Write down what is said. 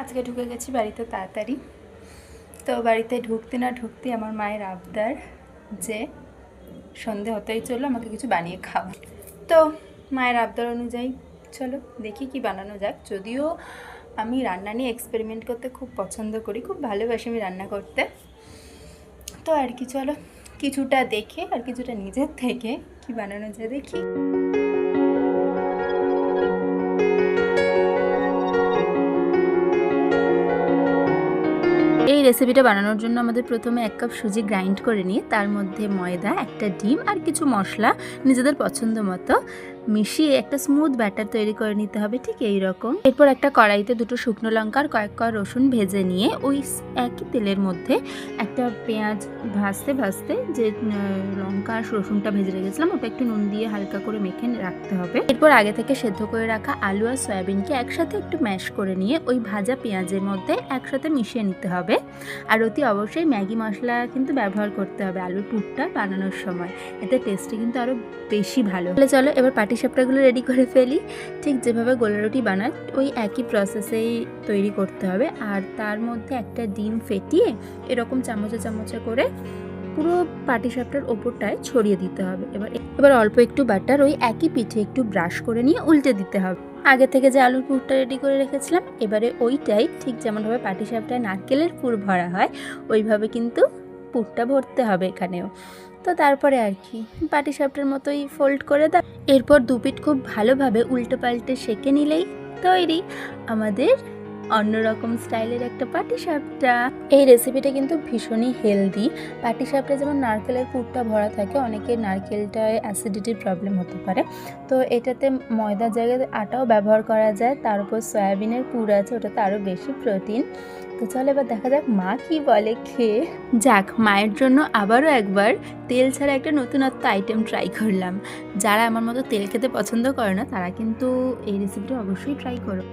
আজকে ঢুকে গেছি বাড়িতে তাড়াতাড়ি। তো বাড়িতে ঢুকতে না ঢুকতে আমার মায়ের আবদার যে সন্ধে হতেই চলো আমাকে কিছু বানিয়ে খাওয়া। তো মায়ের আবদার অনুযায়ী চলো দেখি কি বানানো যাক। যদিও আমি রান্না নিয়ে এক্সপেরিমেন্ট করতে খুব পছন্দ করি, খুব ভালোবাসি আমি রান্না করতে। তো আর কি, চলো কিছুটা দেখে আর কিছুটা নিজের থেকে কি বানানো যায় দেখি। এই রেসিপিটা বানানোর জন্য আমাদের প্রথমে 1 কাপ সুজি গ্রাইন্ড করে নিয়ে তার মধ্যে ময়দা, একটা ডিম আর কিছু মশলা নিজেদের পছন্দ মতো মিশিয়ে একটা স্মুথ ব্যাটার তৈরি করে নিতে হবে, ঠিক এই রকম। এরপর একটা কড়াইতে 2টো শুকনো লঙ্কা আর কয়েক কোয়া রসুন ভেজে নিয়ে ওই একই তেলের মধ্যে একটা পেঁয়াজ ভাজতে ভাজতে যে লঙ্কা আর রসুনটা ভেজে রেখেছিলাম ওটা একটু নুন দিয়ে হালকা করে মেখে রাখতে হবে। এরপর আগে থেকে সেদ্ধ করে রাখা আলু আর সয়াবিনকে একসাথে একটু ম্যাশ করে নিয়ে ওই ভাজা পেঁয়াজের মধ্যে একসাথে মিশিয়ে নিতে হবে। আর অতি অবশ্যই ম্যাগি মশলা কিন্তু ব্যবহার করতে হবে আলুর পুরটা বানানোর সময়, এতে টেস্টে কিন্তু আরও বেশি ভালো। চলো এবার পাটিসাপটাগুলো রেডি করে ফেলি। ঠিক যেভাবে গোলা রুটি বানায় ওই একই প্রসেসেই তৈরি করতে হবে। আর তার মধ্যে একটা ডিম ফেটিয়ে এরকম চামচে চামচে করে পুরো পাটিসাপটার ওপরটায় ছড়িয়ে দিতে হবে। এবার অল্প একটু বাটার ওই একই পিঠে একটু ব্রাশ করে নিয়ে উল্টে দিতে হবে। আগে থেকে যে আলুর পুরটা রেডি করে রেখেছিলাম এবারে ওইটাই ঠিক যেমনভাবে পাটিসাপটায় নারকেলের পুর ভরা হয় ওইভাবে কিন্তু পুরটা ভরতে হবে এখানেও। তো তারপরে আর কি পাটিসাপটার মতোই ফোল্ড করে দাও। এরপর দুপিঠ খুব ভালোভাবে উল্টো পাল্টে সেঁকে নিলেই তৈরি আমাদের অন্যরকম স্টাইলের একটা পাটিসাপটা। এই রেসিপিটা কিন্তু ভীষণই হেলদি। পাটিসাপটা যেমন নারকেলের পুরটা ভরা থাকে, অনেকের নারকেলটায় অ্যাসিডিটির প্রবলেম হতে পারে, তো এটাতে ময়দার জায়গায় আটাও ব্যবহার করা যায়। তার উপর সয়াবিনের পুর আছে, ওটাতে আরও বেশি প্রোটিন। তো চলো এবার দেখা যাক মা কি বলে খেয়ে। যাক, মায়ের জন্য আবারও একবার তেল ছাড়া একটা নতুনত্ব আইটেম ট্রাই করলাম। যারা আমার মতো তেল খেতে পছন্দ করে না তারা কিন্তু এই রেসিপিটা অবশ্যই ট্রাই করো।